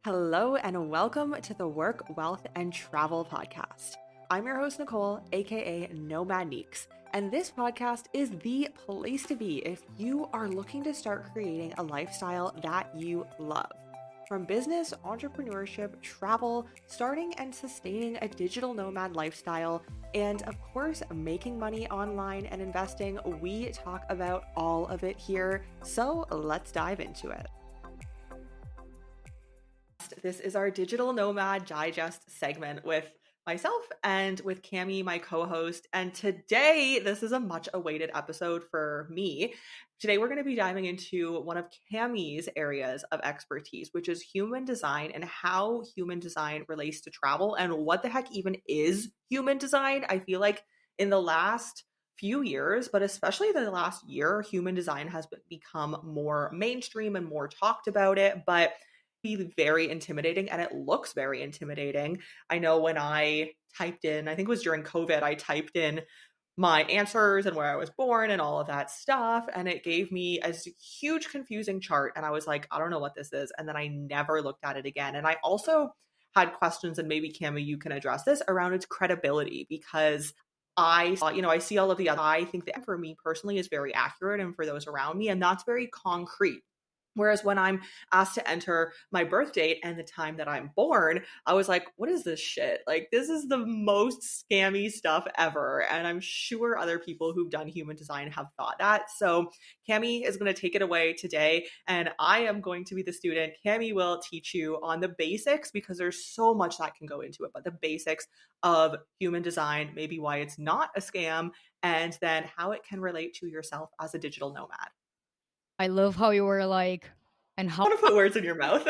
Hello, and welcome to the Work, Wealth, and Travel podcast. I'm your host, Nicole, aka Nomad Neeks, and this podcast is the place to be if you are looking to start creating a lifestyle that you love. From business, entrepreneurship, travel, starting and sustaining a digital nomad lifestyle, and of course, making money online and investing, we talk about all of it here. So let's dive into it. This is our Digital Nomad Digest segment with myself and with Cami, my co-host. And today, this is a much awaited episode for me. Today, we're going to be diving into one of Cami's areas of expertise, which is human design and how human design relates to travel and what the heck even is human design. I feel like in the last few years, but especially the last year, human design has become more mainstream and more talked about it. But be very intimidating and it looks very intimidating. I know when I typed in, I think it was during COVID, I typed in my answers and where I was born and all of that stuff. And it gave me a huge confusing chart. And I was like, I don't know what this is. And then I never looked at it again. And I also had questions, and maybe Cami, you can address this around its credibility, because I see all of the other, I think that for me personally is very accurate and for those around me, and that's very concrete. Whereas when I'm asked to enter my birth date and the time that I'm born, I was like, what is this shit? Like, this is the most scammy stuff ever. And I'm sure other people who've done human design have thought that. So Cami is going to take it away today. And I am going to be the student. Cami will teach you on the basics, because there's so much that can go into it, but the basics of human design, maybe why it's not a scam, and then how it can relate to yourself as a digital nomad. I love how you were like, and I how, want to put words in your mouth.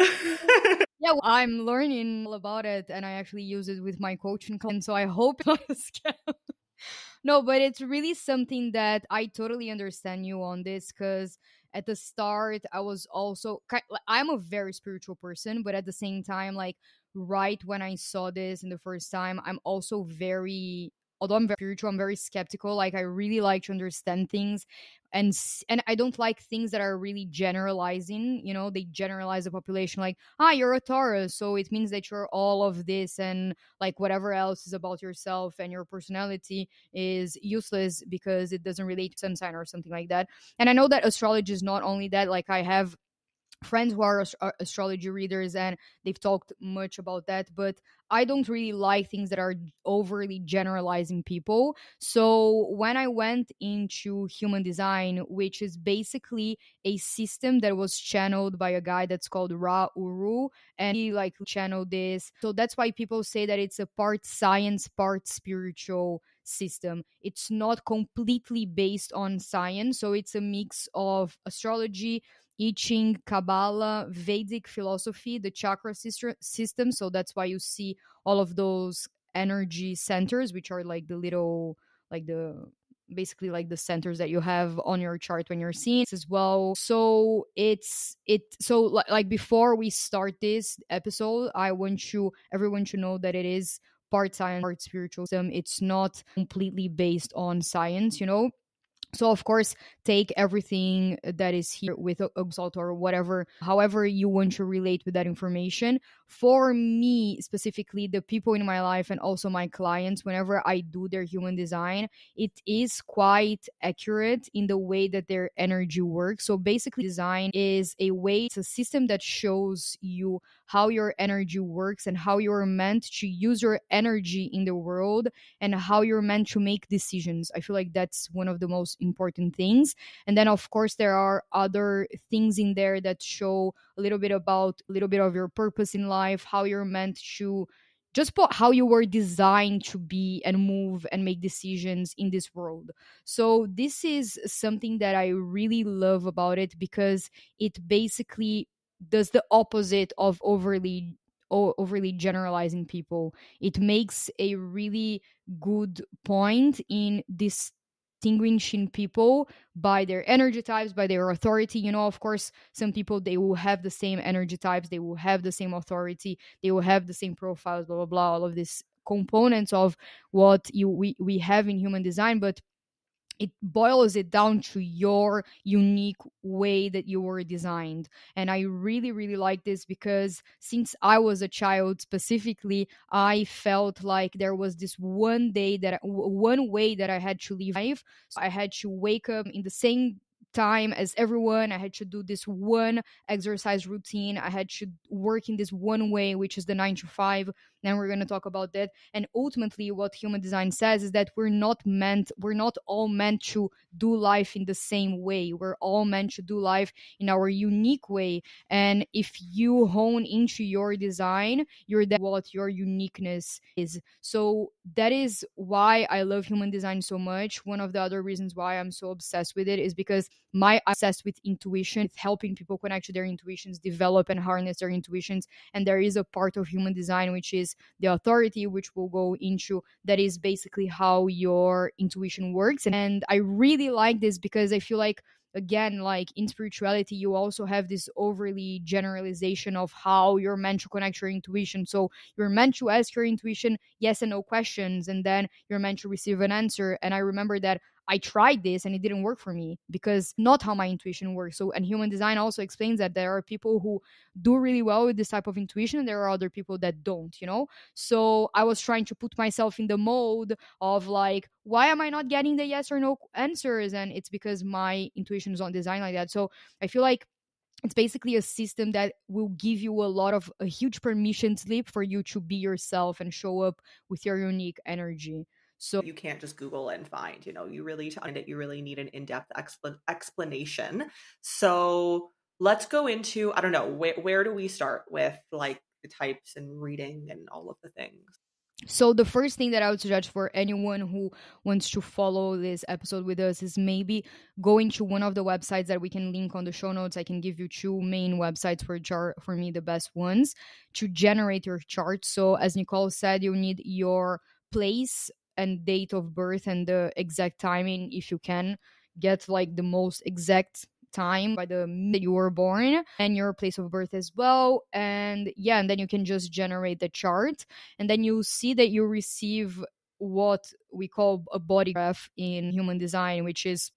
yeah, I'm learning all about it and I actually use it with my coaching clients. So I hope it's not a scam. No, but it's really something that I totally understand you on this, because at the start, I was also, I'm a very spiritual person, but at the same time, like right when I saw this in the first time, I'm also very, although I'm very spiritual, I'm very skeptical. Like I really like to understand things, and I don't like things that are really generalizing. You know, they generalize the population, like, you're a Taurus, so it means that you're all of this, and like whatever else is about yourself and your personality is useless because it doesn't relate to sun sign or something like that. And I know that astrology is not only that. Like I have friends who are astrology readers and they've talked much about that, but I don't really like things that are overly generalizing people. So when I went into human design, which is basically a system that was channeled by a guy that's called Ra Uru, and he like channeled this, so that's why people say that it's a part science, part spiritual system. It's not completely based on science, so it's a mix of astrology, I Ching, Kabbalah, Vedic philosophy, the chakra system. So that's why you see all of those energy centers, which are like the little, like the basically like the centers that you have on your chart when you're seeing it as well. So like before we start this episode, I want everyone to know that it is part science, part spiritual system. It's not completely based on science, you know. So of course, take everything that is here with a salt or whatever, however you want to relate with that information. For me specifically, the people in my life and also my clients, whenever I do their human design, it is quite accurate in the way that their energy works. So basically, design is a way, it's a system that shows you how your energy works and how you're meant to use your energy in the world and how you're meant to make decisions. I feel like that's one of the most important things. And then of course there are other things in there that show a little bit of your purpose in life, how you're meant to just put how you were designed to be and move and make decisions in this world. So this is something that I really love about it, because it basically does the opposite of overly generalizing people. It makes a really good point in distinguishing people by their energy types, by their authority. You know, of course, some people, they will have the same energy types, they will have the same authority, they will have the same profiles, blah blah blah, all of these components of what we have in human design. But it boils it down to your unique way that you were designed. And I really, really like this because since I was a child specifically, I felt like there was this one way that I had to live life. So I had to wake up in the same time as everyone. I had to do this one exercise routine. I had to work in this one way, which is the 9 to 5. Then we're going to talk about that. And ultimately, what human design says is that we're not all meant to do life in the same way. We're all meant to do life in our unique way. And if you hone into your design, you're what your uniqueness is. So that is why I love human design so much. One of the other reasons why I'm so obsessed with it is because I'm obsessed with intuition, with helping people connect to their intuitions, develop and harness their intuitions. And there is a part of human design, which is the authority, which we'll go into, that is basically how your intuition works. And I really like this because I feel like, again, like in spirituality, you also have this overly generalization of how you're meant to connect your intuition. So you're meant to ask your intuition yes and no questions, and then you're meant to receive an answer. And I remember that I tried this and it didn't work for me because not how my intuition works. So, and human design also explains that there are people who do really well with this type of intuition, and there are other people that don't, you know? So I was trying to put myself in the mode of like, why am I not getting the yes or no answers? And it's because my intuition is not designed like that. So I feel like it's basically a system that will give you a huge permission slip for you to be yourself and show up with your unique energy. So You can't just Google and find, you really, to find it, you really need an in-depth explanation. So let's go into, I don't know, where do we start with like the types and reading and all of the things? So the first thing that I would suggest for anyone who wants to follow this episode with us is maybe going to one of the websites that we can link on the show notes. I can give you two main websites which are for me the best ones to generate your chart. So as Nicole said, you need your place and date of birth and the exact timing if you can get like the most exact time by the minute you were born, and your place of birth as well. And yeah, and then you can just generate the chart, and then you see that you receive what we call a body graph in human design, which is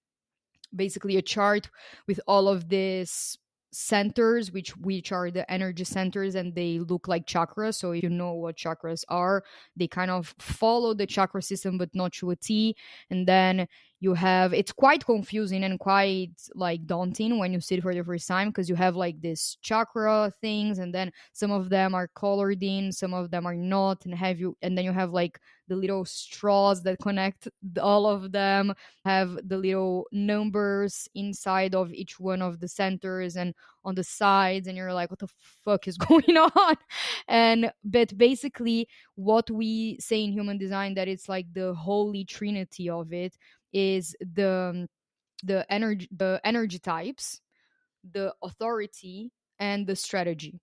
basically a chart with all of these centers, which are the energy centers, and they look like chakras. So if you know what chakras are, they kind of follow the chakra system but not to a T. And then you have, it's quite confusing and quite like daunting when you see it for the first time, because you have like this chakra things, and then some of them are colored in, some of them are not, and then you have like the little straws that connect all of them, have the little numbers inside of each one of the centers and on the sides, and you're like, what the fuck is going on? And but basically what we say in human design, that it's like the holy trinity of it, is the energy types, the authority, and the strategy.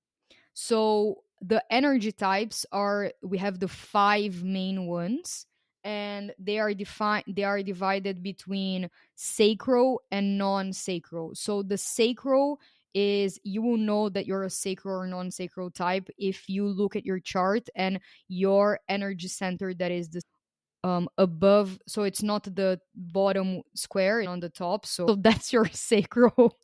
So the energy types are, we have the five main ones, and they are divided between sacral and non-sacral. So the sacral is, you will know that you're a sacral or non-sacral type if you look at your chart and your energy center, that is the above, so it's not the bottom square on the top, so that's your sacral.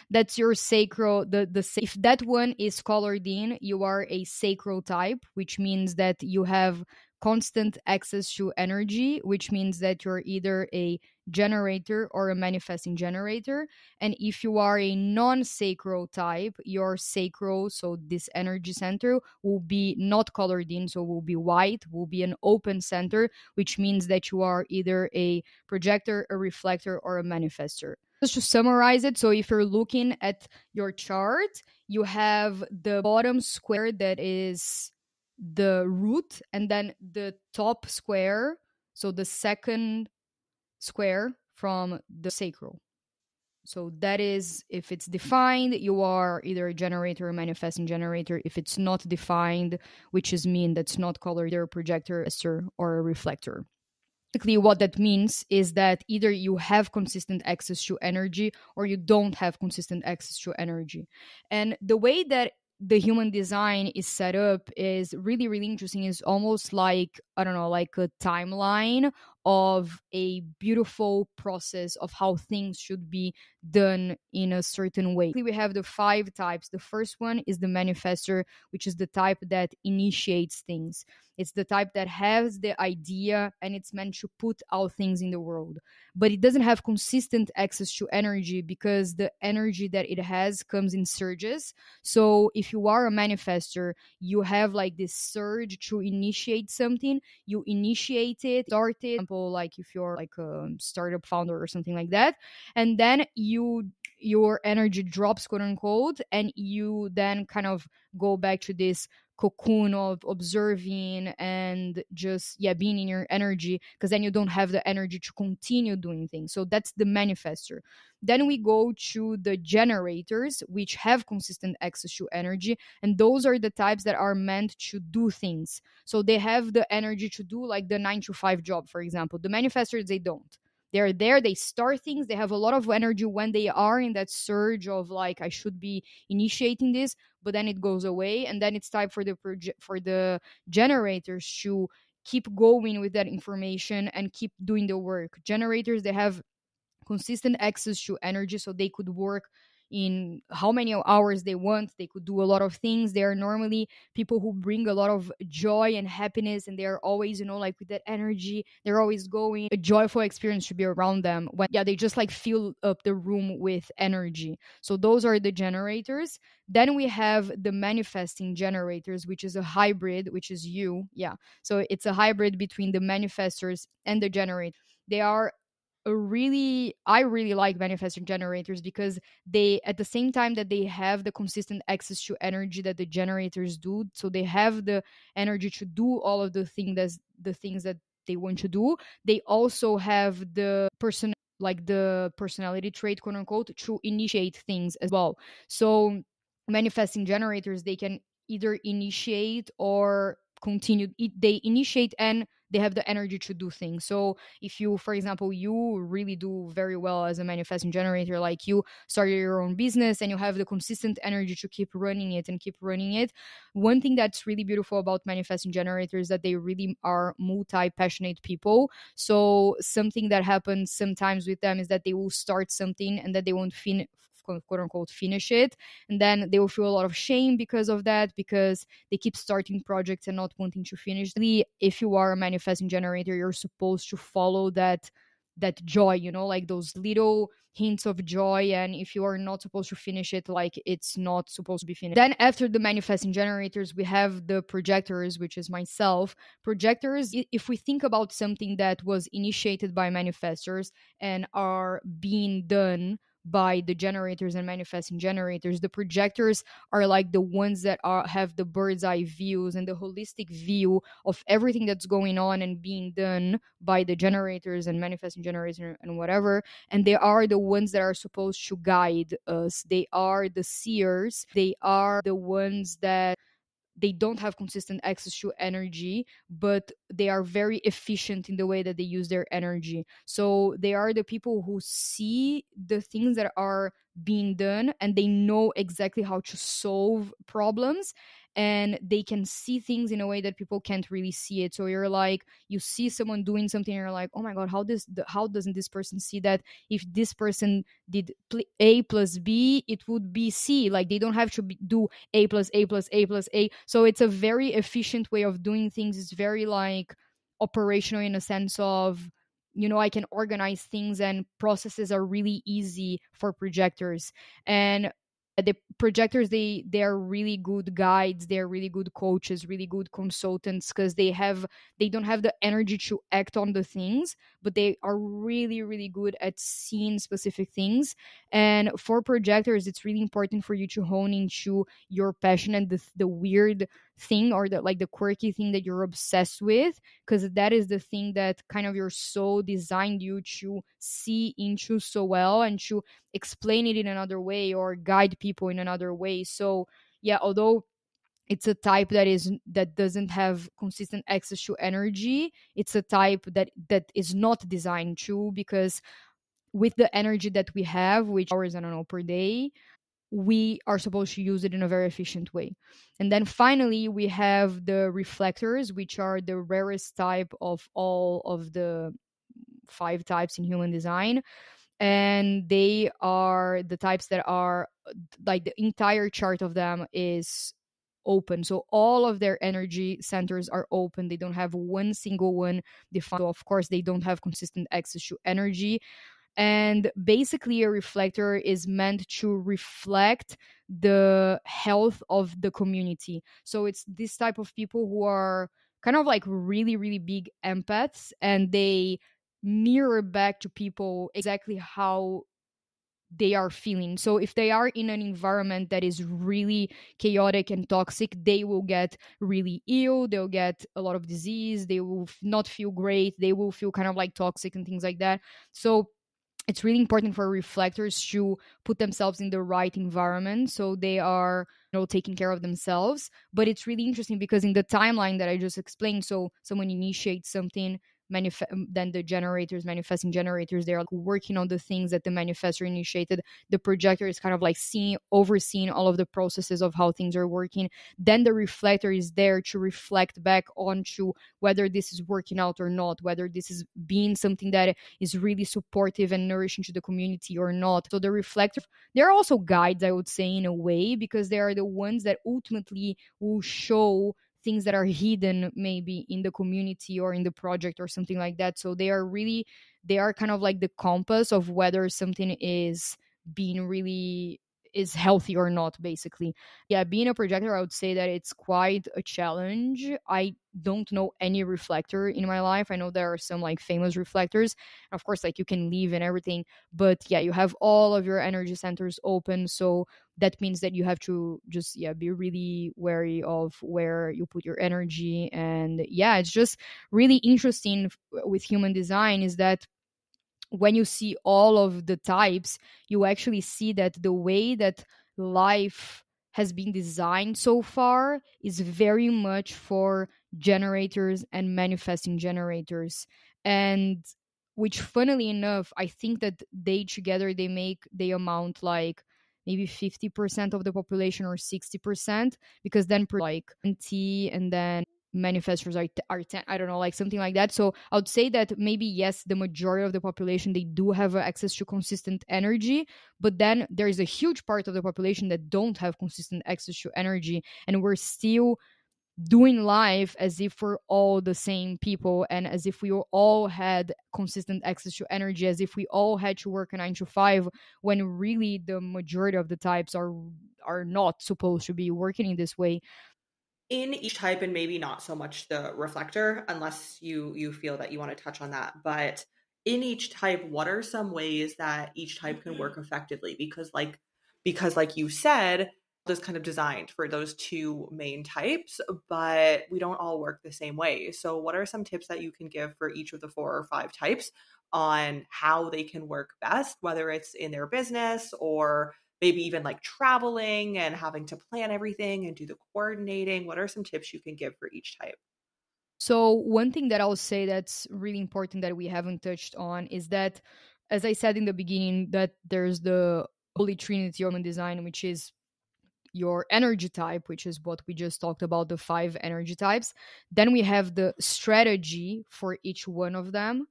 That's your sacral. If that one is colored in, you are a sacral type, which means that you have constant access to energy, which means that you're either a generator or a manifesting generator. And if you are a non-sacral type, your sacral, so this energy center, will be not colored in, so will be white, will be an open center, which means that you are either a projector, a reflector, or a manifester. Just to summarize it, so if you're looking at your chart, you have the bottom square that is the root, and then the top square, so the second square from the sacral. So that is, if it's defined, you are either a generator or manifesting generator. If it's not defined, which is mean that's not colored, either a projector, or a reflector. Basically, what that means is that either you have consistent access to energy or you don't have consistent access to energy. And the way that the human design is set up is really, really interesting. It's almost like, I don't know, like a timeline of a beautiful process of how things should be done in a certain way. We have the 5 types. The first one is the manifester, which is the type that initiates things. It's the type that has the idea and it's meant to put out things in the world, but it doesn't have consistent access to energy because the energy that it has comes in surges. So if you are a manifester, you have like this surge to initiate something. You initiate it, start it. For example, like if you're like a startup founder or something like that, and then your energy drops, quote unquote, and you then kind of go back to this cocoon of observing and just being in your energy, because then you don't have the energy to continue doing things. So that's the manifester. Then we go to the generators, which have consistent access to energy, and those are the types that are meant to do things. So they have the energy to do like the 9 to 5 job, for example. The manifestors, they don't. They're there, they start things, they have a lot of energy when they are in that surge of like, I should be initiating this, but then it goes away, and then it's time for the generators to keep going with that information and keep doing the work. Generators, they have consistent access to energy, so they could work in how many hours they want. They could do a lot of things. They are normally people who bring a lot of joy and happiness, and they're always, like with that energy, they're always going. A joyful experience should be around them when they just like fill up the room with energy. So those are the generators. Then we have the manifesting generators, which is a hybrid, which is you. Yeah. So it's a hybrid between the manifestors and the generators. They are I really like manifesting generators because they, at the same time that they have the consistent access to energy that the generators do, so they have the energy to do all of the things that they want to do. They also have the personality trait, quote unquote, to initiate things as well. So manifesting generators, they can either initiate or continue. They initiate and they have the energy to do things. So if you, for example, you really do very well as a manifesting generator, like you started your own business and you have the consistent energy to keep running it and keep running it. One thing that's really beautiful about manifesting generators is that they really are multi-passionate people. So something that happens sometimes with them is that they will start something and that they won't quote unquote finish it, and then they will feel a lot of shame because of that, because they keep starting projects and not wanting to finish. If you are a manifesting generator, you're supposed to follow that joy, like those little hints of joy. And if you are not supposed to finish it, like it's not supposed to be finished. Then after the manifesting generators, we have the projectors, which is myself. Projectors, if we think about something that was initiated by manifestors and are being done by the generators and manifesting generators, the projectors are like the ones that have the bird's eye views and the holistic view of everything that's going on and being done by the generators and manifesting generators and whatever. And they are the ones that are supposed to guide us. They are the seers. They are the ones that they don't have consistent access to energy, but they are very efficient in the way that they use their energy. So they are the people who see the things that are being done and they know exactly how to solve problems, and they can see things in a way that people can't really see it. So you're like, you see someone doing something and you're like, oh my god, how doesn't this person see that? If this person did A plus B, it would be C. Like they don't have to do A plus A plus A plus A. So it's a very efficient way of doing things. It's very like operational in a sense of, I can organize things and processes are really easy for projectors. And the projectors, they are really good guides, they're really good coaches, really good consultants, because they don't have the energy to act on the things, but they are really really good at seeing specific things. And for projectors, it's really important for you to hone into your passion and the weird thing, or the quirky thing that you're obsessed with, because that is the thing that kind of your soul designed you to see into so well and to explain it in another way or guide people in another way. So yeah, although it's a type that doesn't have consistent access to energy, it's a type that is not designed to, because with the energy that we have, which hours, I don't know, per day, we are supposed to use it in a very efficient way. And then finally, we have the reflectors, which are the rarest type of all of the 5 types in human design, and they are the types that are like the entire chart of them is open. So all of their energy centers are open. They don't have one single one defined. So of course they don't have consistent access to energy. And basically, a reflector is meant to reflect the health of the community. So it's this type of people who are kind of like really, really big empaths, and they mirror back to people exactly how they are feeling. So if they are in an environment that is really chaotic and toxic, they will get really ill, they'll get a lot of disease, they will not feel great, they will feel kind of like toxic and things like that. So it's really important for reflectors to put themselves in the right environment so they are, taking care of themselves. But it's really interesting because in the timeline that I just explained, so someone initiates something, then the generators, manifesting generators, they're like working on the things that the manifestor initiated. The projector is kind of like overseeing all of the processes of how things are working. Then the reflector is there to reflect back onto whether this is working out or not, whether this is being something that is really supportive and nourishing to the community or not. So the reflector, they're also guides, I would say, in a way, because they are the ones that ultimately will show things that are hidden maybe in the community or in the project or something like that. So they are kind of like the compass of whether something is being really is healthy or not, basically. Yeah, being a projector, I would say that it's quite a challenge. I don't know any reflector in my life. I know there are some like famous reflectors. Of course, like you can leave and everything, but yeah, you have all of your energy centers open. So that means that you have to just be really wary of where you put your energy. And yeah, it's just really interesting with human design is that when you see all of the types, you actually see that the way that life has been designed so far is very much for generators and manifesting generators. And which, funnily enough, I think that they together they amount like maybe 50% of the population or 60%, because then like 20, and then manifestors are 10, I don't know, like something like that. So I would say that maybe yes, the majority of the population, they do have access to consistent energy, but then there is a huge part of the population that don't have consistent access to energy, and we're still doing life as if we're all the same people, and as if we all had consistent access to energy, as if we all had to work a 9 to 5, when really the majority of the types are not supposed to be working in this way. In each type, and maybe not so much the reflector unless you feel that you want to touch on that, but in each type, what are some ways that each type can work effectively? Because like you said, this kind of designed for those two main types, but we don't all work the same way. So what are some tips that you can give for each of the 4 or 5 types on how they can work best, whether it's in their business or maybe even like traveling and having to plan everything and do the coordinating? What are some tips you can give for each type? So one thing that I'll say that's really important that we haven't touched on is that, as I said in the beginning, that there's the holy trinity of human design, which is your energy type, which is what we just talked about, the 5 energy types. Then we have the strategy for each one of them.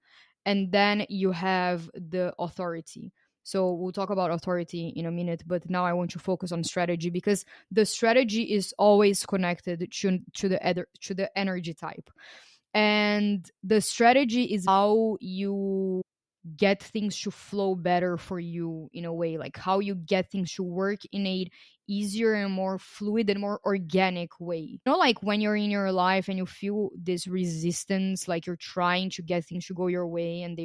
And then you have the authority. So we'll talk about authority in a minute, but now I want to focus on strategy, because the strategy is always connected to the energy type. And the strategy is how you get things to flow better for you, in a way, like how you get things to work in a easier and more fluid and more organic way. Like when you're in your life and you feel this resistance, like you're trying to get things to go your way and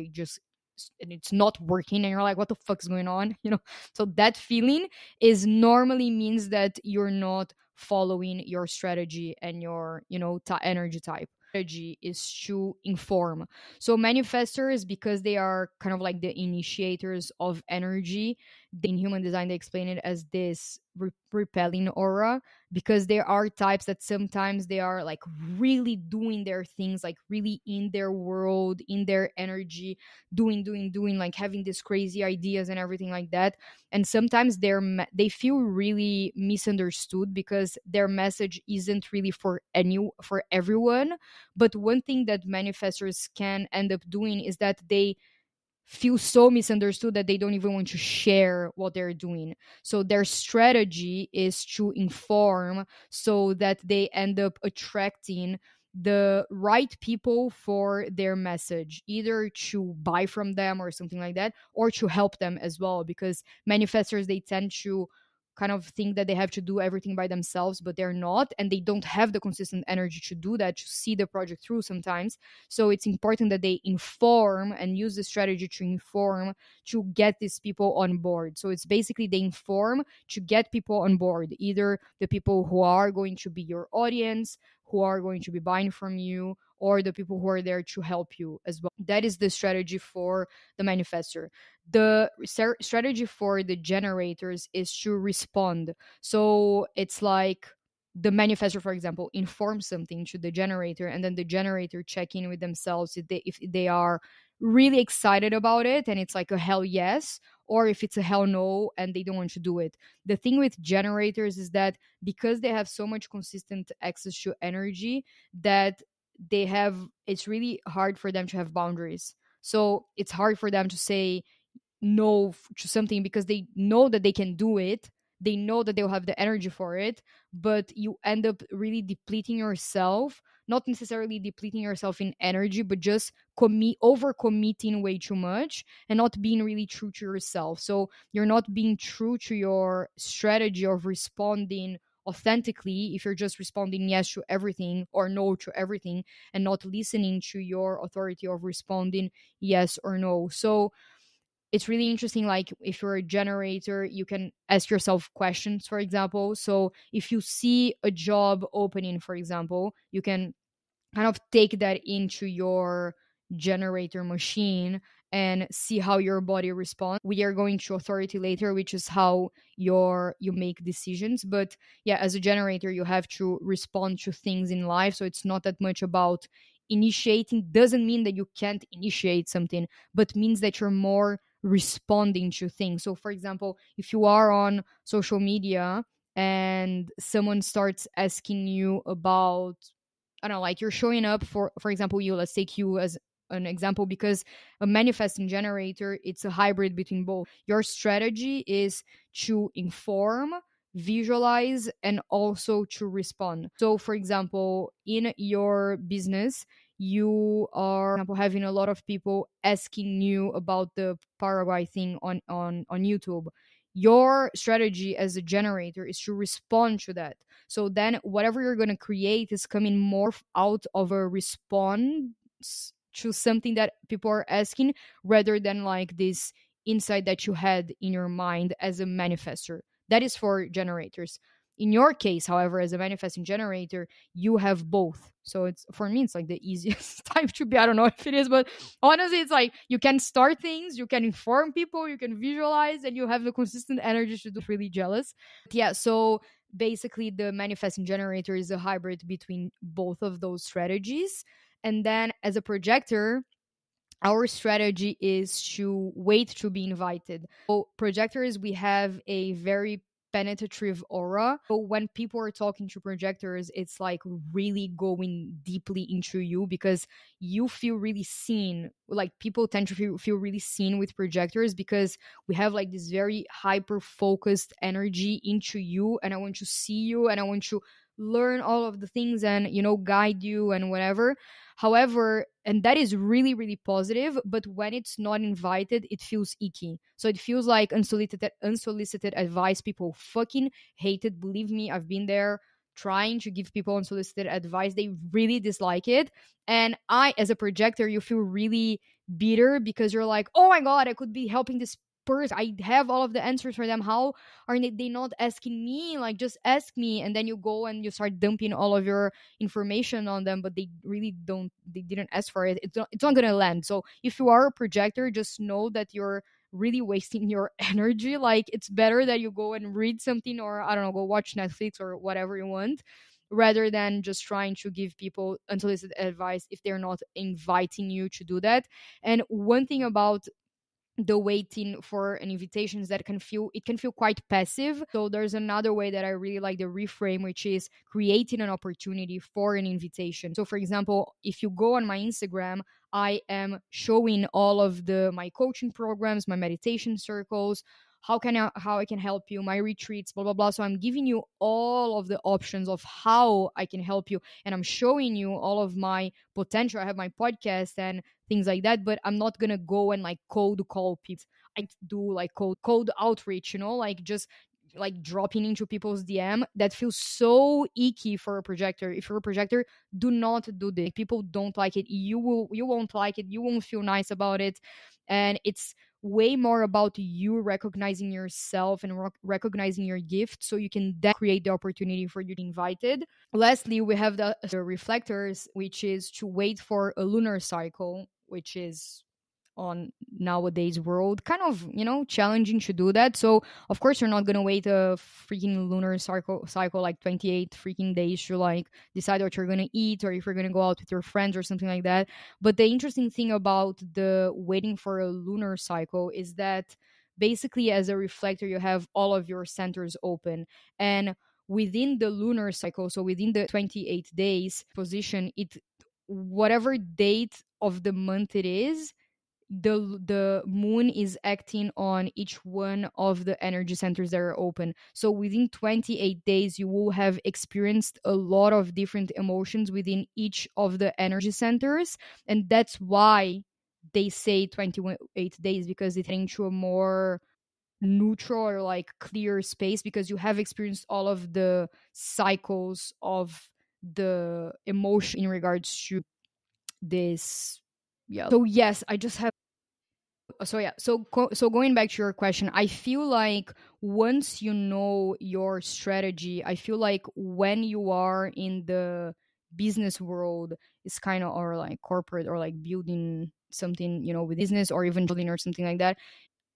it's not working, and you're like, what the fuck is going on? So that feeling is normally means that you're not following your strategy and your energy type. Strategy is to inform. So manifestors, because they are kind of like the initiators of energy, in human design they explain it as this repelling aura, because there are types that sometimes they are like really doing their things, like really in their world, in their energy, doing, like having these crazy ideas and everything like that. And sometimes they feel really misunderstood because their message isn't really for everyone. But one thing that manifestors can end up doing is that they feel so misunderstood that they don't even want to share what they're doing. So their strategy is to inform so that they end up attracting the right people for their message, either to buy from them or something like that, or to help them as well. Because manifestors, they tend to kind of think that they have to do everything by themselves, but they're not, and they don't have the consistent energy to do that, to see the project through sometimes. So it's important that they inform and use the strategy to inform, to get these people on board. So it's basically they inform to get people on board, either the people who are going to be your audience, who are going to be buying from you, or the people who are there to help you as well. That is the strategy for the manifestor. The strategy for the generators is to respond. So it's like the manifestor, for example, informs something to the generator, and then the generator check in with themselves if they are really excited about it and it's like a hell yes, or if it's a hell no and they don't want to do it. The thing with generators is that because they have so much consistent access to energy, that they have, it's really hard for them to have boundaries. So it's hard for them to say no to something because they know that they can do it, they know that they'll have the energy for it, but you end up really depleting yourself, not necessarily depleting yourself in energy, but just over committing way too much and not being really true to yourself. So you're not being true to your strategy of responding authentically if you're just responding yes to everything or no to everything, and not listening to your authority of responding yes or no. So it's really interesting, like if you're a generator, you can ask yourself questions, for example. So if you see a job opening, for example, you can kind of take that into your generator machine and see how your body responds. We are going to authority later, which is how you make decisions. But yeah, as a generator, you have to respond to things in life. So it's not that much about initiating. Doesn't mean that you can't initiate something, but means that you're more responding to things. So for example, if you are on social media and someone starts asking you about, I don't know, like you're showing up for example, let's take you as an example, because a manifesting generator, it's a hybrid between both. Your strategy is to inform, visualize, and also to respond. So for example, in your business, you are, for example, having a lot of people asking you about the Paraguay thing on YouTube. Your strategy as a generator is to respond to that. So then whatever you're going to create is coming more out of a response to something that people are asking, rather than like this insight that you had in your mind as a manifestor. That is for generators. In your case, however, as a manifesting generator, you have both. So it's, for me, it's like the easiest type to be. I don't know if it is, but honestly, it's like you can start things, you can inform people, you can visualize, and you have the consistent energy to do. Really jealous. But yeah, so basically the manifesting generator is a hybrid between both of those strategies. And then as a projector, our strategy is to wait to be invited. So projectors, we have a very penetrative aura. So when people are talking to projectors, it's like really going deeply into you, because you feel really seen. Like people tend to feel really seen with projectors, because we have like this very hyper focused energy into you, and I want to see you and I want to learn all of the things and guide you and whatever. However, and that is really, really positive, but when it's not invited, it feels icky. So it feels like unsolicited advice. People fucking hate it. Believe me, I've been there trying to give people unsolicited advice. They really dislike it. And I, as a projector, you feel really bitter because you're like, oh my God, I could be helping this person. I have all of the answers for them. How are they not asking me? Like, just ask me. And then you go and you start dumping all of your information on them, but they really didn't ask for it. It's not gonna land. So if you are a projector, just know that you're really wasting your energy. Like, it's better that you go and read something, or I don't know, go watch Netflix or whatever you want, rather than just trying to give people unsolicited advice if they're not inviting you to do that. And one thing about the waiting for an invitations that can feel quite passive. So there's another way that I really like the reframe, which is creating an opportunity for an invitation. So for example, if you go on my Instagram, I am showing all of the my coaching programs, my meditation circles, how I can help you, my retreats, blah blah blah. So I'm giving you all of the options of how I can help you, and I'm showing you all of my potential. I have my podcast and things like that, but I'm not gonna go and like cold call people. I do like cold outreach, like just like dropping into people's DM. That feels so icky for a projector. If you're a projector, do not do this. People don't like it. You won't like it. You won't feel nice about it. And it's way more about you recognizing yourself and recognizing your gift, so you can then create the opportunity for you to be invited. Lastly, we have the reflectors, which is to wait for a lunar cycle, which is on nowadays world kind of challenging to do that. So of course you're not going to wait a freaking lunar cycle like 28 freaking days to like decide what you're going to eat, or if you're going to go out with your friends or something like that. But the interesting thing about the waiting for a lunar cycle is that basically as a reflector you have all of your centers open, and within the lunar cycle, so within the 28 days position, it whatever date of the month it is, the moon is acting on each one of the energy centers that are open. So within 28 days you will have experienced a lot of different emotions within each of the energy centers, and that's why they say 28 days, because it's into a more neutral or like clear space, because you have experienced all of the cycles of the emotion in regards to this. Yeah, so yes, I just have so yeah, so going back to your question, I feel like once you know your strategy, I feel like when you are in the business world, it's kind of, or like corporate, or like building something with business, or even building or something like that,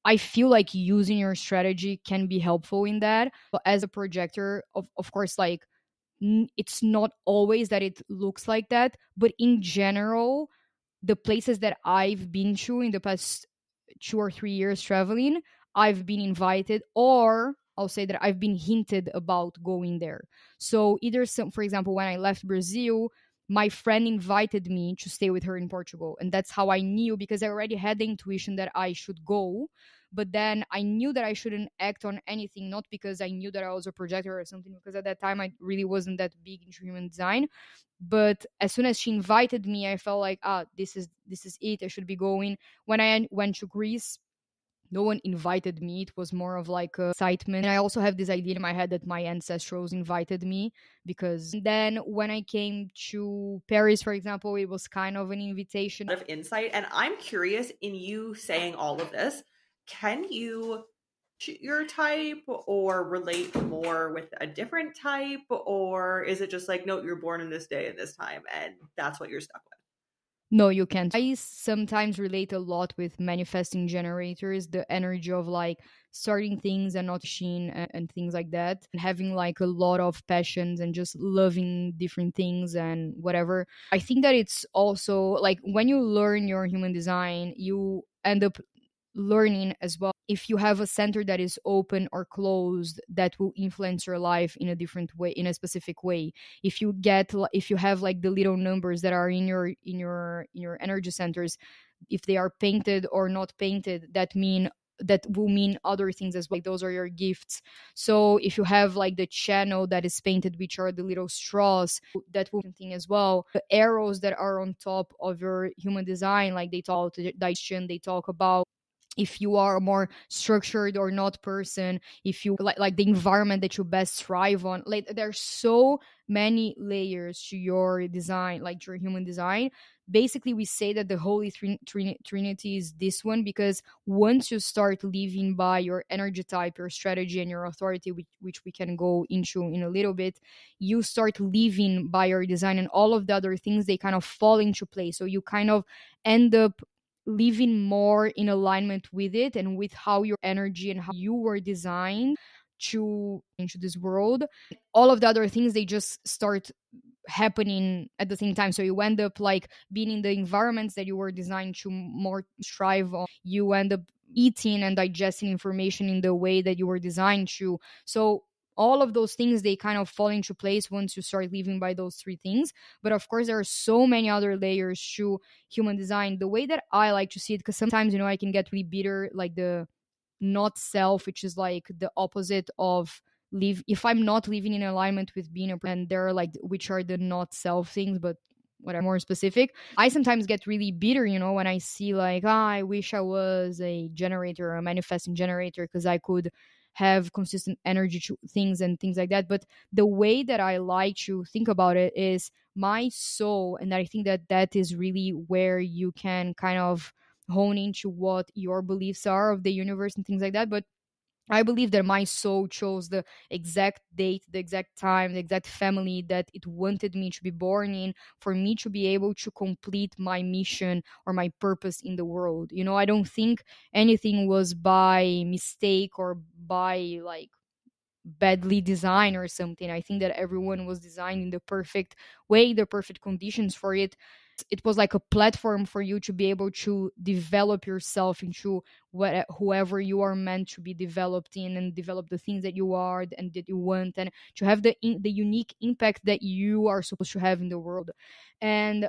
I feel like using your strategy can be helpful in that. But as a projector, of course, like it's not always that it looks like that, but in general, the places that I've been to in the past 2 or 3 years traveling, I've been invited, or I'll say that I've been hinted about going there. So either for example, when I left Brazil, my friend invited me to stay with her in Portugal, and that's how I knew, because I already had the intuition that I should go. But then I knew that I shouldn't act on anything, not because I knew that I was a projector or something, because at that time I really wasn't that big into human design. But as soon as she invited me, I felt like, this is it, I should be going. When I went to Greece, no one invited me. It was more of like a excitement. And I also have this idea in my head that my ancestors invited me, because then when I came to Paris, for example, it was kind of an invitation. Of insight. And I'm curious, in you saying all of this, can you your type or relate more with a different type, or is it just like, no, you're born in this day and this time and that's what you're stuck with? No, you can't. I sometimes relate a lot with manifesting generators, the energy of like starting things and not machine, and things like that, and having like a lot of passions and just loving different things and whatever. I think that it's also like when you learn your human design, you end up learning as well if you have a center that is open or closed, that will influence your life in a different way, in a specific way. If you have like the little numbers that are in your energy centers, if they are painted or not painted, that will mean other things as well. Like those are your gifts. So if you have like the channel that is painted, which are the little straws, that will thing as well. The arrows that are on top of your human design, like they talk about digestion, they talk about if you are a more structured or not person, if you like the environment that you best thrive on. Like there's so many layers to your design, like your human design. Basically we say that the holy trinity is this one, because once you start living by your energy type, your strategy, and your authority, which we can go into in a little bit, you start living by your design, and all of the other things, they kind of fall into place. So you kind of end up living more in alignment with it, and with how your energy and how you were designed to into this world. All of the other things, they just start happening at the same time. So you end up like being in the environments that you were designed to more strive on. You end up eating and digesting information in the way that you were designed to. So all of those things, they kind of fall into place once you start living by those three things. But of course, there are so many other layers to human design. The way that I like to see it, because sometimes, I can get really bitter, like the not self, which is like the opposite of live. If I'm not living in alignment with being and there are like, which are the not self things, but whatever, more specific, I sometimes get really bitter, when I see like, I wish I was a generator or a manifesting generator, because I could have consistent energy to things and things like that. But the way that I like to think about it is my soul, and I think that that is really where you can kind of hone into what your beliefs are of the universe and things like that. But I believe that my soul chose the exact date, the exact time, the exact family that it wanted me to be born in, for me to be able to complete my mission or my purpose in the world. I don't think anything was by mistake or by like badly designed or something. I think that everyone was designed in the perfect way, the perfect conditions for it. It was like a platform for you to be able to develop yourself into whoever you are meant to be developed in, and develop the things that you are and that you want, and to have the unique impact that you are supposed to have in the world. And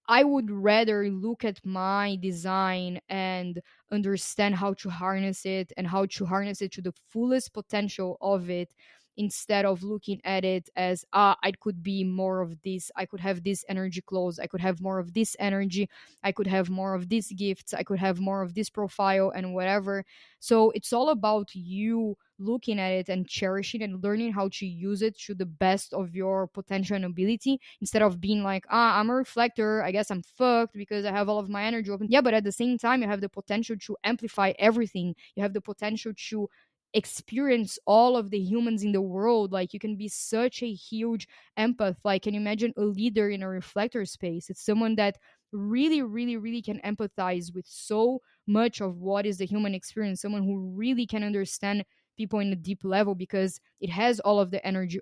I would rather look at my design and understand how to harness it, and how to harness it to the fullest potential of it, instead of looking at it as, I could be more of this, I could have this energy close, I could have more of this energy, I could have more of these gifts, I could have more of this profile and whatever. So it's all about you looking at it and cherishing and learning how to use it to the best of your potential and ability, instead of being like, I'm a reflector, I guess I'm fucked because I have all of my energy open. Yeah, but at the same time, you have the potential to amplify everything. You have the potential to experience all of the humans in the world. Like, you can be such a huge empath. Like, can you imagine a leader in a reflector space? It's someone that really, really, really can empathize with so much of what is the human experience, someone who really can understand people in a deep level, because it has all of the energy.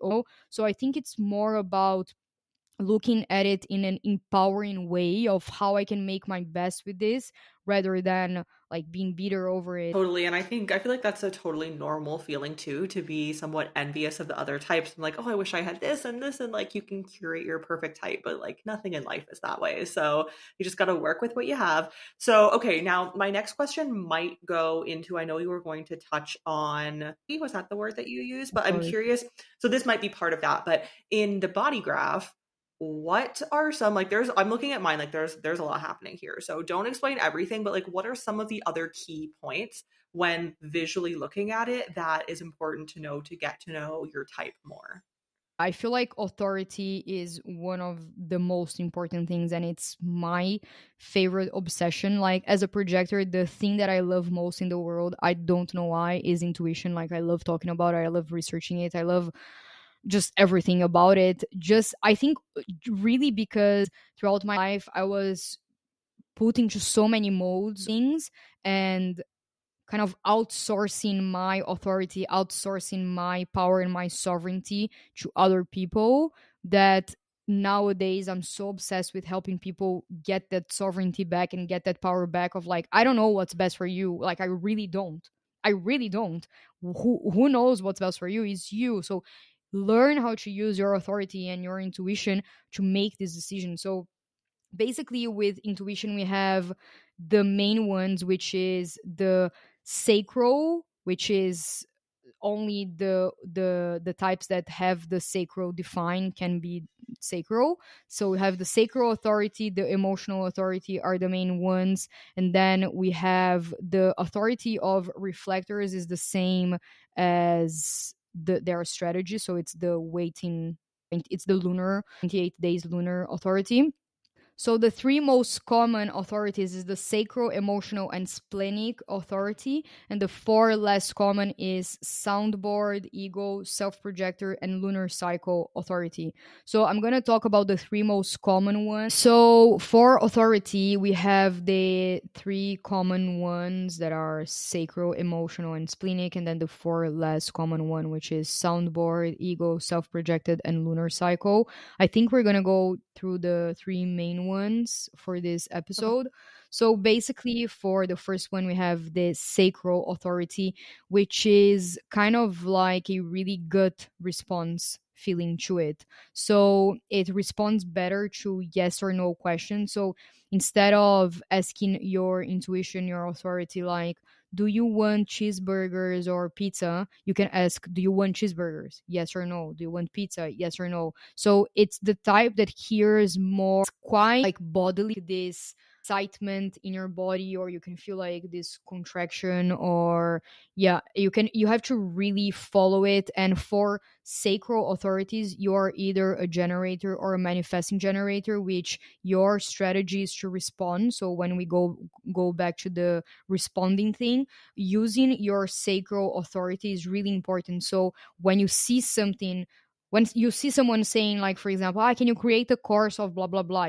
So I think it's more about looking at it in an empowering way of how I can make my best with this, rather than like being bitter over it. Totally. And I feel like that's a totally normal feeling too, to be somewhat envious of the other types. I'm like, oh, I wish I had this and this. And like, you can curate your perfect type, but like, nothing in life is that way. So you just got to work with what you have. So, okay. Now, my next question might go into, I know you were going to touch on, was that the word that you used? But I'm curious. So this might be part of that. But in the body graph, what are some, like, I'm looking at mine, like there's a lot happening here, so don't explain everything, but like, what are some of the other key points when visually looking at it that is important to know to get to know your type more? I feel like authority is one of the most important things, and it's my favorite obsession. Like, as a projector, the thing that I love most in the world, I don't know why, is intuition. Like, I love talking about it, I love researching it, I love just everything about it. Just, I think, really, because throughout my life I was put into so many modes, things, and kind of outsourcing my authority, outsourcing my power and my sovereignty to other people, that nowadays I'm so obsessed with helping people get that sovereignty back and get that power back of like, I don't know what's best for you. Like, I really don't. I really don't. Who knows what's best for you is you. So learn how to use your authority and your intuition to make this decision. So basically, with intuition, we have the main ones, which is the sacral, which is only the types that have the sacral defined can be sacral. So we have the sacral authority, the emotional authority are the main ones, and then we have the authority of reflectors is the same as their strategy. So it's the waiting, it's the lunar 28 days lunar authority. So the three most common authorities is the sacral, emotional, and splenic authority, and the four less common is soundboard, ego, self-projector, and lunar cycle authority. So I'm going to talk about the three most common ones. So for authority, we have the three common ones that are sacral, emotional, and splenic, and then the four less common one, which is soundboard, ego, self-projected, and lunar cycle. I think we're going to go through the three main ones for this episode. So basically, for the first one, we have the sacral authority, which is kind of like a really gut response feeling to it. So it responds better to yes or no questions. So instead of asking your intuition, your authority, like, do you want cheeseburgers or pizza? You can ask, do you want cheeseburgers? Yes or no. Do you want pizza? Yes or no. So it's the type that hears more quite like bodily this excitement in your body, or you can feel like this contraction, or yeah, you have to really follow it. And for sacral authorities, you are either a generator or a manifesting generator, which your strategy is to respond. So when we go back to the responding thing, using your sacral authority is really important. So when you see something, when you see someone saying, like, for example, can you create a course of blah blah blah,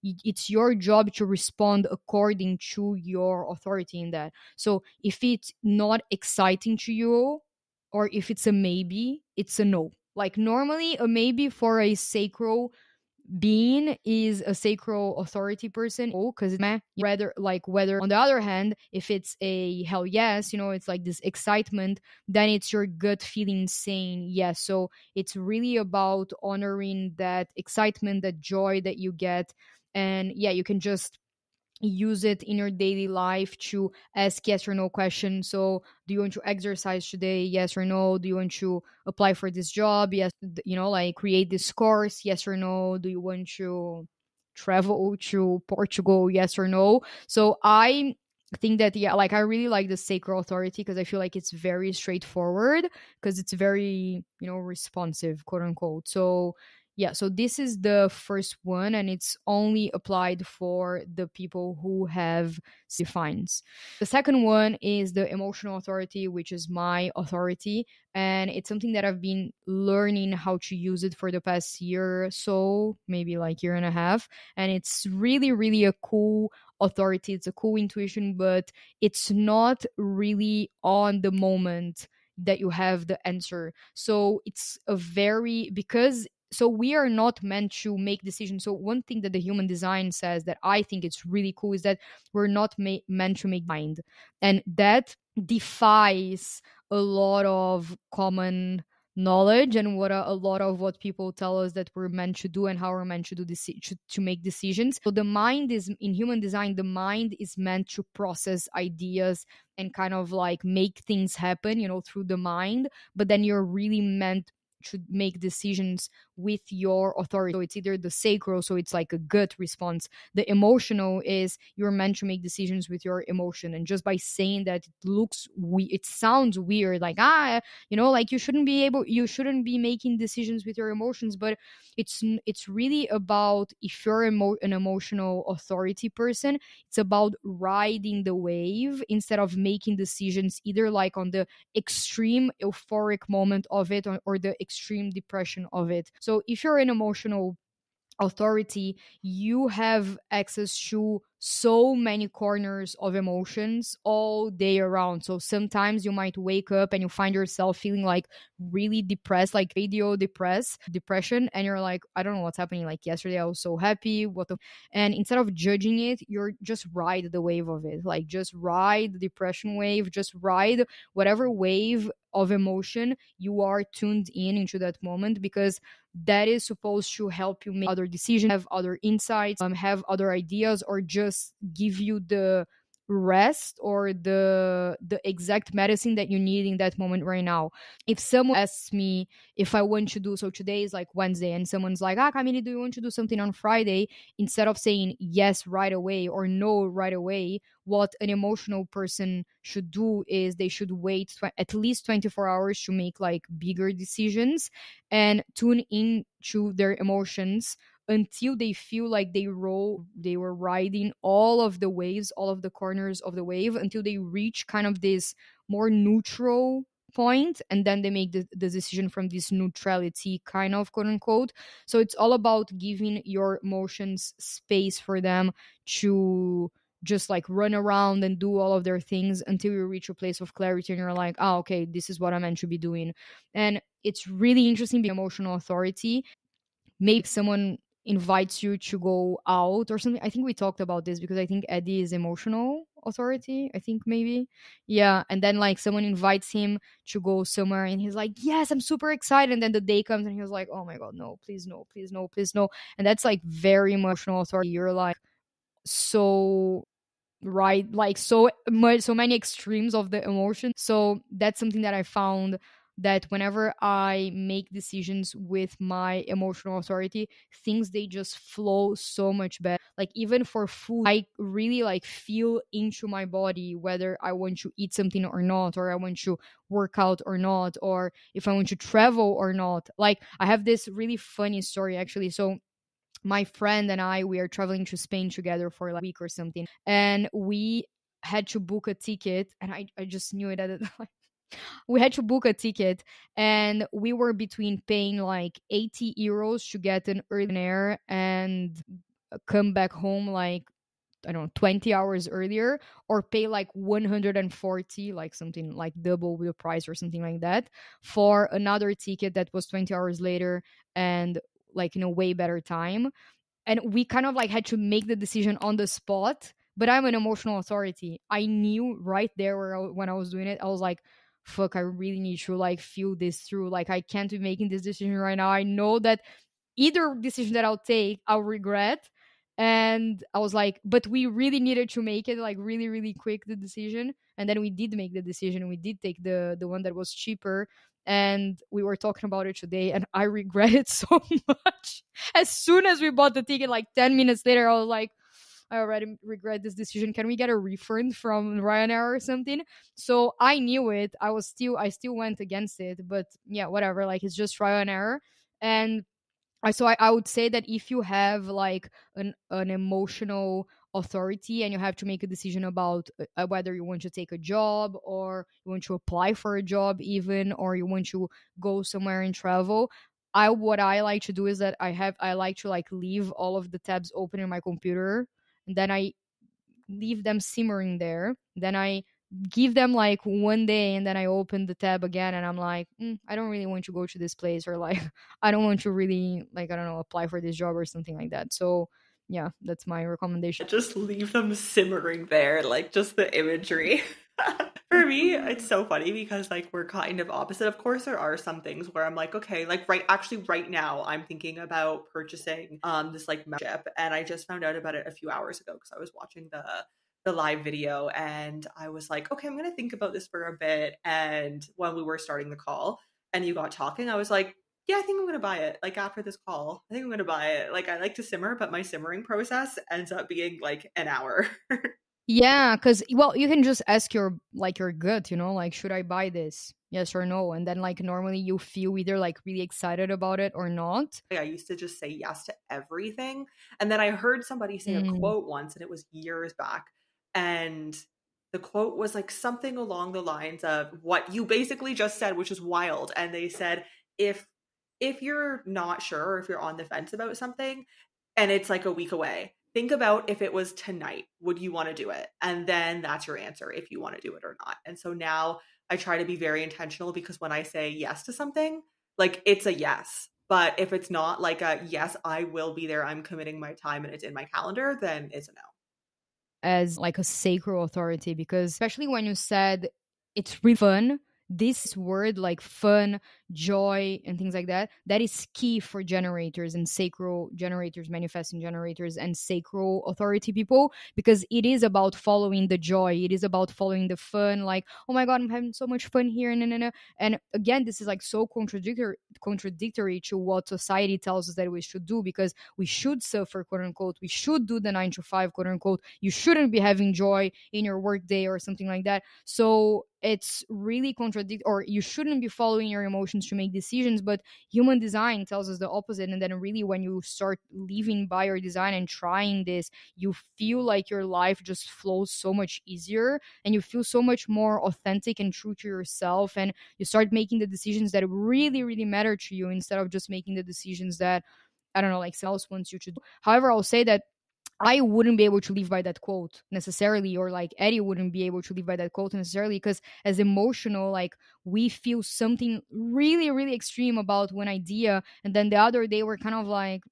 it's your job to respond according to your authority in that. So if it's not exciting to you, or if it's a maybe, it's a no. Like normally a maybe for a sacral being is a sacral authority person, because it's meh, rather like whether. On the other hand, if it's a hell yes, it's like this excitement, then it's your gut feeling saying yes. So it's really about honoring that excitement, that joy that you get. And yeah, you can just use it in your daily life to ask yes or no questions. So do you want to exercise today? Yes or no. Do you want to apply for this job? Yes. Like create this course? Yes or no. Do you want to travel to Portugal? Yes or no. So I think that, yeah, like I really like the sacral authority, because I feel like it's very straightforward, because it's very, responsive, quote unquote. So yeah, so this is the first one, and it's only applied for the people who have defines. The second one is the emotional authority, which is my authority, and it's something that I've been learning how to use it for the past year or so, maybe like year and a half, and it's really, really a cool authority. It's a cool intuition, but it's not really on the moment that you have the answer. So it's a very, because so we are not meant to make decisions. So one thing that the human design says that I think it's really cool is that we're not meant to make mind, and that defies a lot of common knowledge, and what a lot of what people tell us that we're meant to do, and how we're meant to do this, to make decisions. So the mind is, in human design, the mind is meant to process ideas and kind of like make things happen, through the mind. But then you're really meant to make decisions with your authority. So it's either the sacral, so it's like a gut response. The emotional is you're meant to make decisions with your emotion. And just by saying that, it sounds weird, like like you shouldn't be making decisions with your emotions. But it's really about, if you're an emotional authority person, it's about riding the wave instead of making decisions either like on the extreme euphoric moment of it, or the extreme depression of it. So if you're an emotional authority, you have access to so many corners of emotions all day around. So sometimes you might wake up and you find yourself feeling like really depressed, like radio depression, and you're like, I don't know what's happening. Like yesterday I was so happy, and instead of judging it, you're just ride the wave of it. Like just ride the depression wave, just ride whatever wave of emotion you are tuned into that moment, because that is supposed to help you make other decisions, have other insights, have other ideas, or just give you the rest or the exact medicine that you need in that moment right now. If someone asks me if I want to do, so today is like Wednesday, and someone's like, Camille, do you want to do something on Friday? Instead of saying yes right away or no right away, what an emotional person should do is they should wait at least 24 hours to make like bigger decisions, and tune in to their emotions until they feel like they were riding all of the waves, all of the corners of the wave, until they reach kind of this more neutral point, and then they make the decision from this neutrality, kind of, quote unquote. So it's all about giving your emotions space for them to just like run around and do all of their things until you reach a place of clarity, and you're like, okay, this is what I'm meant to be doing. And it's really interesting being emotional authority. Maybe someone invites you to go out or something. I think we talked about this because I think Eddie is emotional authority. I think maybe. Yeah. And then like someone invites him to go somewhere and he's like, yes, I'm super excited. And then the day comes and he was like, oh my God, no, please, no, please, no, please, no. And that's like very emotional authority. You're like so right, like so much, so many extremes of the emotion. So that's something that I found, that whenever I make decisions with my emotional authority, things they just flow so much better. Like even for food, I really like feel into my body whether I want to eat something or not, or I want to work out or not, or if I want to travel or not. Like I have this really funny story actually. So my friend and I, we are traveling to Spain together for like a week or something, and we had to book a ticket, and I just knew it at the time. We had to book a ticket, and we were between paying like 80 euros to get an early air and come back home like I don't know 20 hours earlier, or pay like 140, like something like double the price or something like that, for another ticket that was 20 hours later and like in a way better time. And we kind of like had to make the decision on the spot. But I'm an emotional authority. I knew right there when I was doing it, I was like, fuck, I really need to like feel this through. Like I can't be making this decision right now. I know that either decision that I'll take, I'll regret. And I was like, but we really needed to make it like really, really quick, the decision. And then we did make the decision. We did take the one that was cheaper. And we were talking about it today, and I regret it so much. As soon as we bought the ticket, like 10 minutes later, I was like, I already regret this decision. Can we get a refund from Ryanair or something? So I knew it. I still went against it, but yeah, whatever. Like it's just Ryanair. And I would say that if you have like an emotional authority and you have to make a decision about whether you want to take a job, or you want to apply for a job even, or you want to go somewhere and travel, I what I like to do is that I like to like leave all of the tabs open in my computer, and then I leave them simmering there. Then I give them like one day, and then I open the tab again, and I'm like, I don't really want to go to this place, or like I don't want to really like I don't know apply for this job or something like that. So yeah, that's my recommendation. Just leave them simmering there, like just the imagery. For me, it's so funny because like we're kind of opposite. Of course, there are some things where I'm like, okay, like right now I'm thinking about purchasing this like membership, and I just found out about it a few hours ago because I was watching the live video, and I was like, okay, I'm gonna think about this for a bit. And when we were starting the call and you got talking, I was like, yeah, I think I'm gonna buy it. Like after this call, I think I'm gonna buy it. Like I like to simmer, but my simmering process ends up being like an hour. Yeah, because well, you can just ask your like your gut, like should I buy this? Yes or no, and then like normally you feel either like really excited about it or not. I used to just say yes to everything. And then I heard somebody say a Mm. quote once, and it was years back. And the quote was like something along the lines of what you basically just said, which is wild. And they said, if you're not sure, or if you're on the fence about something and it's like a week away, think about if it was tonight, would you want to do it? And then that's your answer if you want to do it or not. And so now I try to be very intentional, because when I say yes to something, like it's a yes. But if it's not like a yes, I will be there, I'm committing my time and it's in my calendar, then it's a no. As like a sacred authority, because especially when you said it's really fun, this word like fun, joy, and things like that, that is key for generators and sacral generators, manifesting generators, and sacral authority people, because it is about following the joy, it is about following the fun, like oh my god, I'm having so much fun here, and again, this is like so contradictory to what society tells us that we should do, because we should suffer, quote unquote, we should do the 9 to 5, quote unquote, you shouldn't be having joy in your work day or something like that. So it's really or you shouldn't be following your emotions to make decisions, but human design tells us the opposite. And then really when you start living by your design and trying this, you feel like your life just flows so much easier, and you feel so much more authentic and true to yourself, and you start making the decisions that really really matter to you, instead of just making the decisions that I don't know, like someone else wants you to do. However, I'll say that I wouldn't be able to live by that quote necessarily, or like Eddie wouldn't be able to live by that quote necessarily, because as emotional, like we feel something really, really extreme about one idea, and then the other day we're kind of like,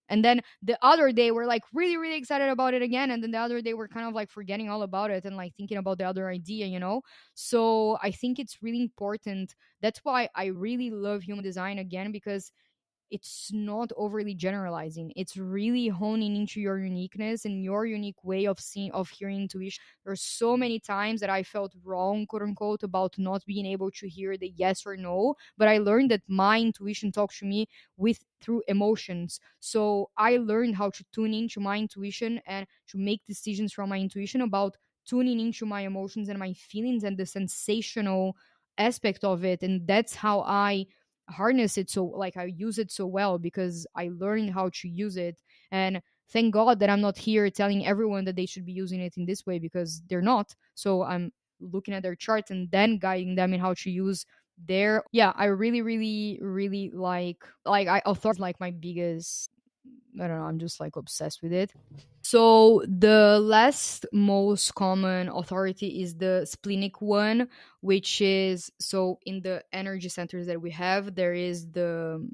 And then the other day we're like really really excited about it again, and then the other day we're kind of like forgetting all about it and like thinking about the other idea, you know. So I think it's really important. That's why I really love human design again, because it's not overly generalizing. It's really honing into your uniqueness and your unique way of seeing, of hearing intuition. There's so many times that I felt wrong, quote unquote, about not being able to hear the yes or no, but I learned that my intuition talks to me with through emotions. So I learned how to tune into my intuition and to make decisions from my intuition about tuning into my emotions and my feelings and the sensational aspect of it. And that's how I harness it, so like I use it so well, because I learned how to use it. And thank God that I'm not here telling everyone that they should be using it in this way, because they're not. So I'm looking at their charts and then guiding them in how to use their, yeah, I really really really like I author like my biggest, I don't know, I'm just like obsessed with it. So the last most common authority is the splenic one, which is, so in the energy centers that we have, there is the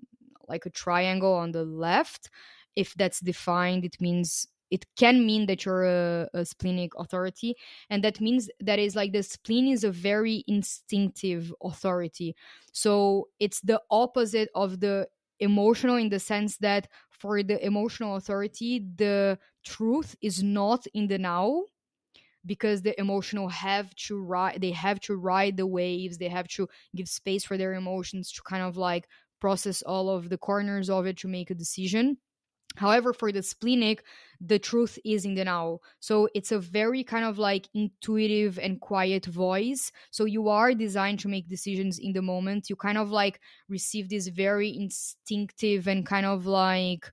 like a triangle on the left. If that's defined, it means, it can mean that you're a splenic authority, and that means that is like the spleen is a very instinctive authority. So it's the opposite of the emotional, in the sense that for the emotional authority, the truth is not in the now, because the emotional have to ride, they have to ride the waves, they have to give space for their emotions to kind of like process all of the corners of it to make a decision. However, for the splenic, the truth is in the now. So it's a very kind of like intuitive and quiet voice. So you are designed to make decisions in the moment. You kind of like receive this very instinctive and kind of like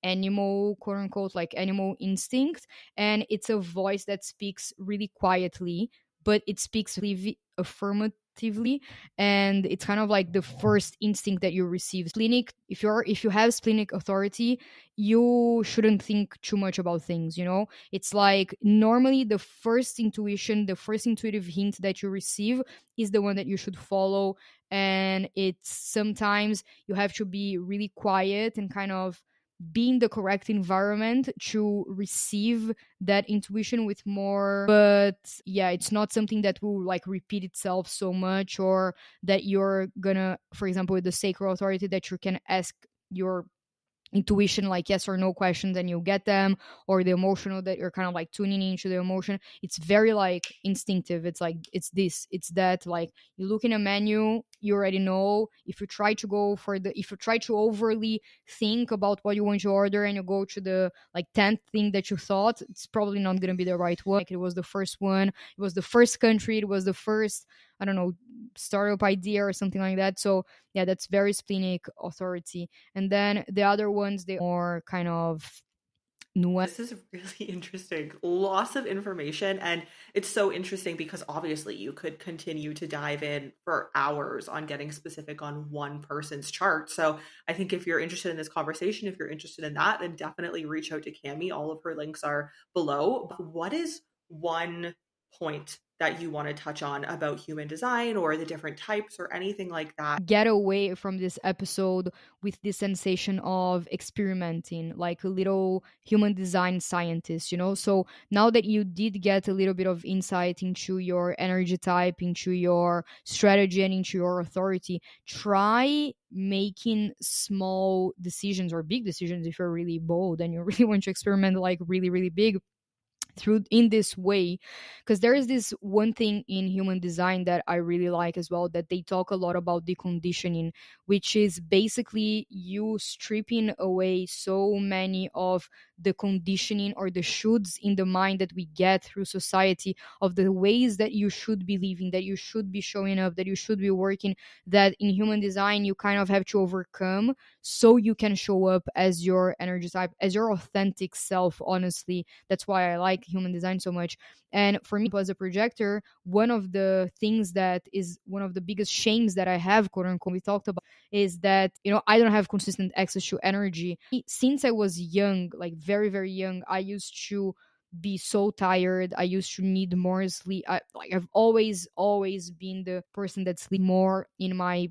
animal, quote unquote, like animal instinct. And it's a voice that speaks really quietly, but it speaks really affirmatively, and it's kind of like the first instinct that you receive. Splenic, if you have splenic authority, you shouldn't think too much about things, you know. It's like normally the first intuition, the first intuitive hint that you receive is the one that you should follow. And it's sometimes you have to be really quiet and kind of be in the correct environment to receive that intuition with more. But yeah, it's not something that will like repeat itself so much, or that you're gonna, for example, with the sacral authority, that you can ask your intuition like yes or no questions and you'll get them, or the emotional, that you're kind of like tuning into the emotion. It's very like instinctive. It's like it's this, it's that. Like you look in a menu, you already know. If you try to go for the, if you try to overly think about what you want to order and you go to the like 10th thing that you thought, it's probably not going to be the right one. Like it was the first one, it was the first country, it was the first, I don't know, startup idea or something like that. So yeah, that's very splenic authority. And then the other ones, they are kind of nuanced. This is really interesting. Lots of information. And it's so interesting because obviously you could continue to dive in for hours on getting specific on one person's chart. So I think if you're interested in this conversation, if you're interested in that, then definitely reach out to Cami. All of her links are below. But what is one point that you want to touch on about human design or the different types or anything like that? Get away from this episode with this sensation of experimenting like a little human design scientist, you know. So now that you did get a little bit of insight into your energy type, into your strategy, and into your authority, try making small decisions or big decisions if you're really bold and you really want to experiment like really really big through in this way. Because there is this one thing in human design that I really like as well, that they talk a lot about deconditioning, which is basically you stripping away so many of the conditioning or the shoulds in the mind that we get through society, of the ways that you should be living, that you should be showing up, that you should be working, that in human design you kind of have to overcome, so you can show up as your energy type, as your authentic self. Honestly, that's why I like human design so much. And for me, as a projector, one of the things that is one of the biggest shames that I have, quote unquote, we talked about, is that, you know, I don't have consistent access to energy. Since I was young, like very, very young, I used to be so tired. I used to need more sleep. I've always been the person that sleep more in my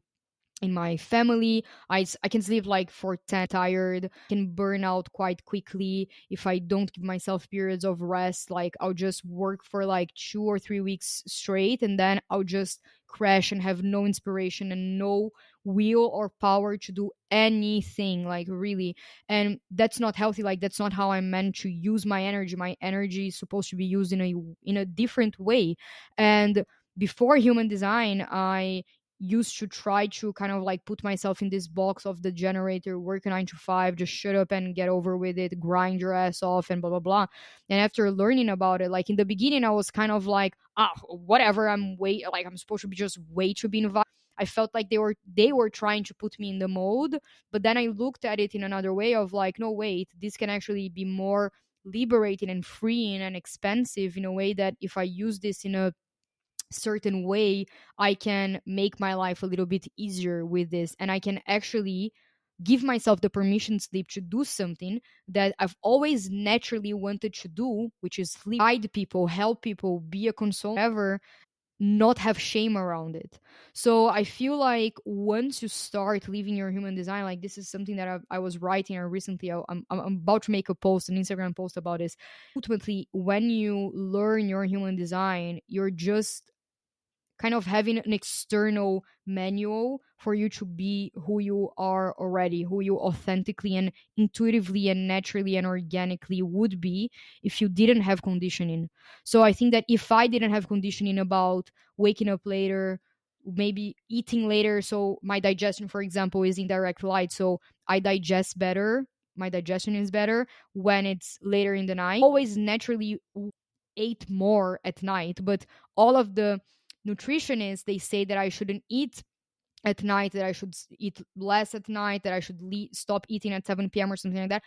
in my family. I can sleep like for 10 tired, can burn out quite quickly if I don't give myself periods of rest. Like I'll just work for like 2 or 3 weeks straight, and then I'll just crash and have no inspiration and no will or power to do anything, like really. And that's not healthy. Like that's not how I'm meant to use my energy. My energy is supposed to be used in a different way. And before human design, I used to try to kind of like put myself in this box of the generator, work a 9 to 5, just shut up and get over with it, grind your ass off, and blah blah blah. And after learning about it, like in the beginning, I was kind of like, whatever. I'm supposed to be just way too be involved. I felt like they were trying to put me in the mold, but then I looked at it in another way of like, no, wait, this can actually be more liberating and freeing and expansive in a way that if I use this in a certain way, I can make my life a little bit easier with this, and I can actually give myself the permission slip to do something that I've always naturally wanted to do, which is sleep, guide people, help people, be a consultant, ever, not have shame around it. So I feel like once you start living your human design, like this is something that I was writing recently. I'm about to make a post, an Instagram post about this. Ultimately, when you learn your human design, you're just kind of having an external manual for you to be who you are already, who you authentically and intuitively and naturally and organically would be if you didn't have conditioning. So I think that if I didn't have conditioning about waking up later, maybe eating later, so my digestion, for example, is in direct light, so I digest better. My digestion is better when it's later in the night. Always naturally ate more at night, but all of the nutritionists, they say that I shouldn't eat at night, that I should eat less at night, that I should stop eating at 7 p.m. or something like that.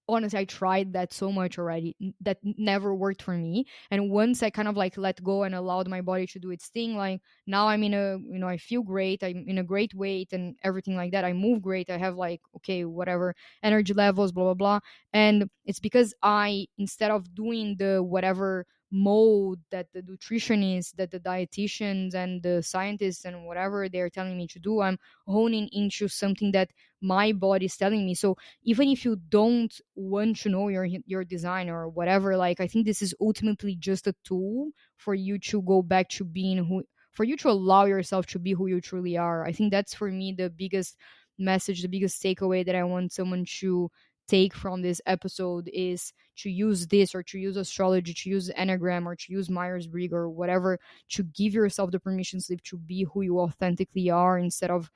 Honestly, I tried that so much already. That never worked for me. And once I kind of like let go and allowed my body to do its thing, like now I'm in a, I feel great. I'm in a great weight and everything like that. I move great. I have like, okay, whatever energy levels, blah, blah, blah. And it's because I, instead of doing the whatever mode that the nutritionists, that the dietitians and the scientists and whatever they're telling me to do, I'm honing into something that my body is telling me. So even if you don't want to know your design or whatever, like I think this is ultimately just a tool for you to go back to being who, for you to allow yourself to be who you truly are. I think that's for me the biggest message, the biggest takeaway that I want someone to take from this episode is to use this, or to use astrology, to use Enneagram, or to use Myers-Briggs or whatever, to give yourself the permission slip to be who you authentically are, instead of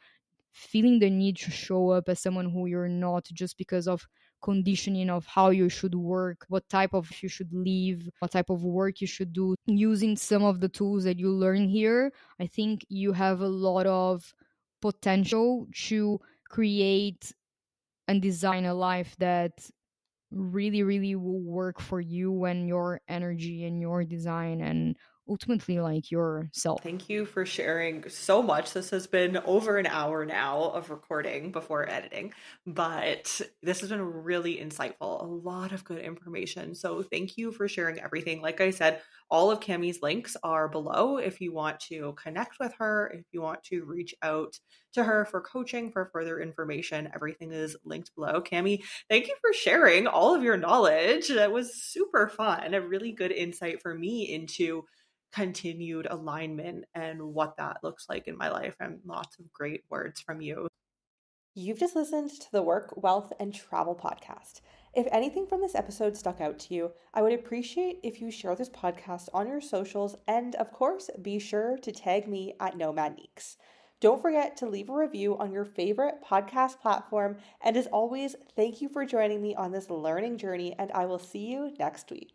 feeling the need to show up as someone who you're not just because of conditioning of how you should work, what type of you should live, what type of work you should do. Using some of the tools that you learn here, I think you have a lot of potential to create and design a life that really, really will work for you and your energy and your design and ultimately like yourself. Thank you for sharing so much. This has been over an hour now of recording before editing, but this has been really insightful. A lot of good information. So thank you for sharing everything. Like I said, all of Cami's links are below if you want to connect with her, if you want to reach out to her for coaching, for further information. Everything is linked below. Cami, thank you for sharing all of your knowledge. That was super fun. A really good insight for me into continued alignment and what that looks like in my life, and lots of great words from you. You've just listened to the Work, Wealth, and Travel podcast. If anything from this episode stuck out to you, I would appreciate if you share this podcast on your socials, and of course, be sure to tag me at Nomad Neeks. Don't forget to leave a review on your favorite podcast platform, and as always, thank you for joining me on this learning journey, and I will see you next week.